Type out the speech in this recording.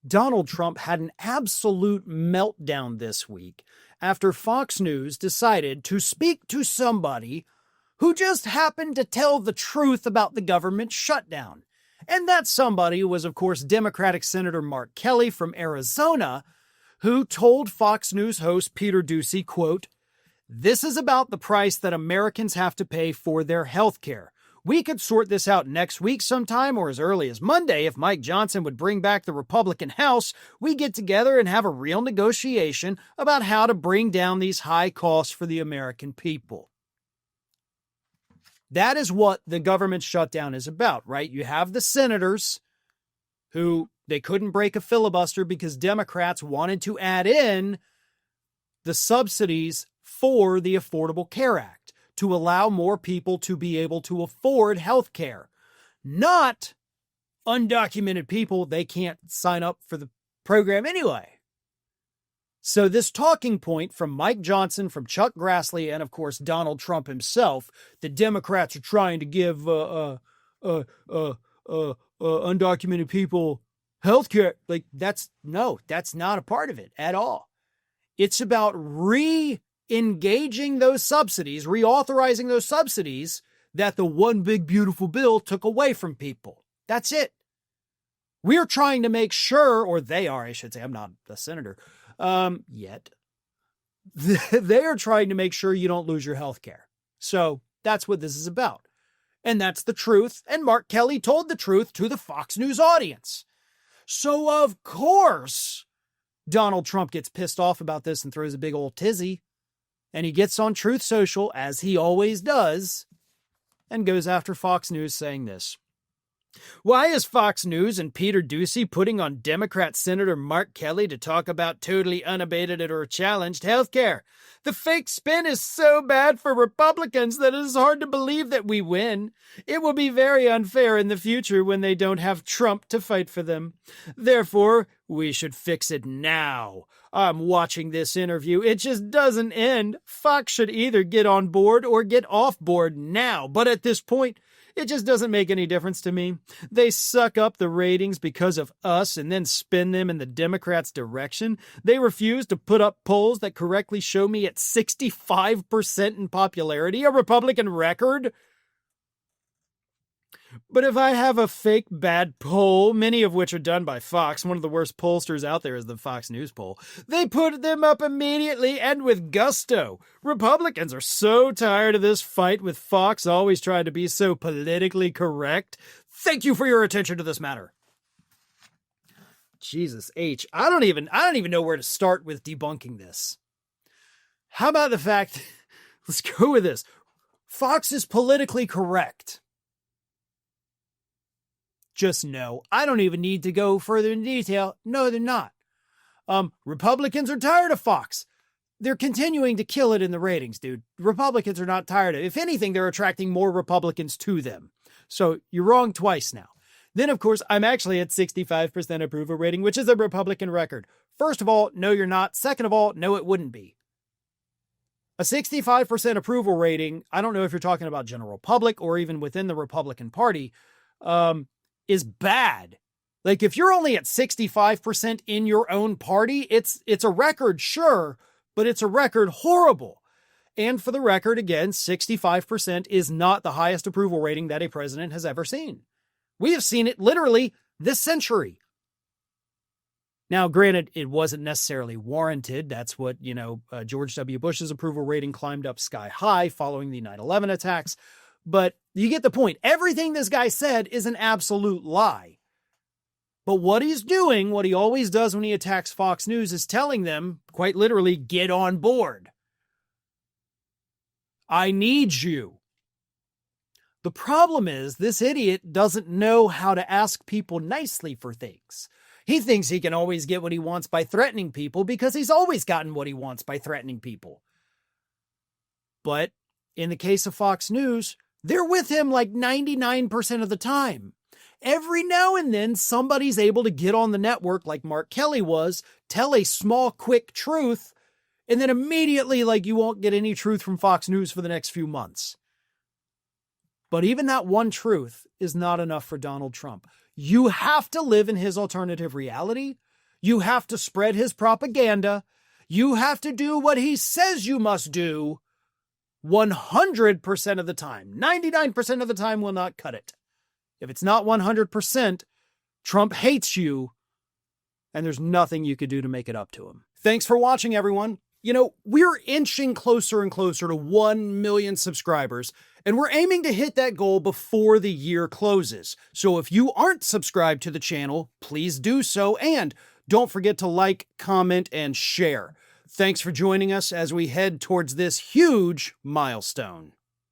Donald Trump had an absolute meltdown this week after Fox News decided to speak to somebody who just happened to tell the truth about the government shutdown. And that somebody was, of course, Democratic Senator Mark Kelly from Arizona, who told Fox News host Peter Doocy, quote, "This is about the price that Americans have to pay for their health care. We could sort this out next week sometime or as early as Monday if Mike Johnson would bring back the Republican House. We get together and have a real negotiation about how to bring down these high costs for the American people." That is what the government shutdown is about, right? You have the senators who they couldn't break a filibuster because Democrats wanted to add in the subsidies for the Affordable Care Act to allow more people to be able to afford health care. Not undocumented people. They can't sign up for the program anyway. So this talking point from Mike Johnson, from Chuck Grassley, and of course Donald Trump himself, the Democrats are trying to give undocumented people health care. Like, that's not a part of it at all. It's about re-engaging those subsidies, reauthorizing those subsidies that the one big beautiful bill took away from people. That's it. We're trying to make sure, or they are, I should say, I'm not a senator yet. They are trying to make sure you don't lose your health care. So that's what this is about. And that's the truth. And Mark Kelly told the truth to the Fox News audience. So of course, Donald Trump gets pissed off about this and throws a big old tizzy. And he gets on Truth Social, as he always does, and goes after Fox News saying this. "Why is Fox News and Peter Doocy putting on Democrat Senator Mark Kelly to talk about totally unabated or challenged health care? The fake spin is so bad for Republicans that it is hard to believe that we win. It will be very unfair in the future when they don't have Trump to fight for them. Therefore, we should fix it now. I'm watching this interview. It just doesn't end. Fox should either get on board or get off board now. But at this point, it just doesn't make any difference to me. They suck up the ratings because of us and then spin them in the Democrats' direction. They refuse to put up polls that correctly show me at 65% in popularity, a Republican record. But if I have a fake bad poll, many of which are done by Fox, one of the worst pollsters out there is the Fox News poll, they put them up immediately and with gusto. Republicans are so tired of this fight with Fox always trying to be so politically correct. Thank you for your attention to this matter." Jesus H. I don't even know where to start with debunking this. How about the fact, let's go with this. Fox is politically correct. Just no. I don't even need to go further in detail. No, they're not. Republicans are tired of Fox. They're continuing to kill it in the ratings, dude. Republicans are not tired of it. If anything, they're attracting more Republicans to them. So you're wrong twice now. Then, of course, I'm actually at 65% approval rating, which is a Republican record. First of all, no, you're not. Second of all, no, it wouldn't be. A 65% approval rating, I don't know if you're talking about general public or even within the Republican Party, is bad. Like, if you're only at 65% in your own party, it's a record, sure, but it's a record horrible. And for the record, again, 65% is not the highest approval rating that a president has ever seen. We have seen it literally this century. Now, granted, it wasn't necessarily warranted. That's what, George W. Bush's approval rating climbed up sky high following the 9/11 attacks. But you get the point. Everything this guy said is an absolute lie. But what he's doing, what he always does when he attacks Fox News, is telling them, quite literally, get on board. I need you. The problem is, this idiot doesn't know how to ask people nicely for things. He thinks he can always get what he wants by threatening people because he's always gotten what he wants by threatening people. But in the case of Fox News, they're with him like 99% of the time. Every now and then, somebody's able to get on the network like Mark Kelly was, tell a small, quick truth, and then immediately, like, you won't get any truth from Fox News for the next few months. But even that one truth is not enough for Donald Trump. You have to live in his alternative reality. You have to spread his propaganda. You have to do what he says you must do 100% of the time. 99% of the time will not cut it. If it's not 100%, Trump hates you, and there's nothing you could do to make it up to him. Thanks for watching, everyone. You know, we're inching closer and closer to 1 million subscribers, and we're aiming to hit that goal before the year closes. So if you aren't subscribed to the channel, please do so, and don't forget to like, comment, and share. Thanks for joining us as we head towards this huge milestone.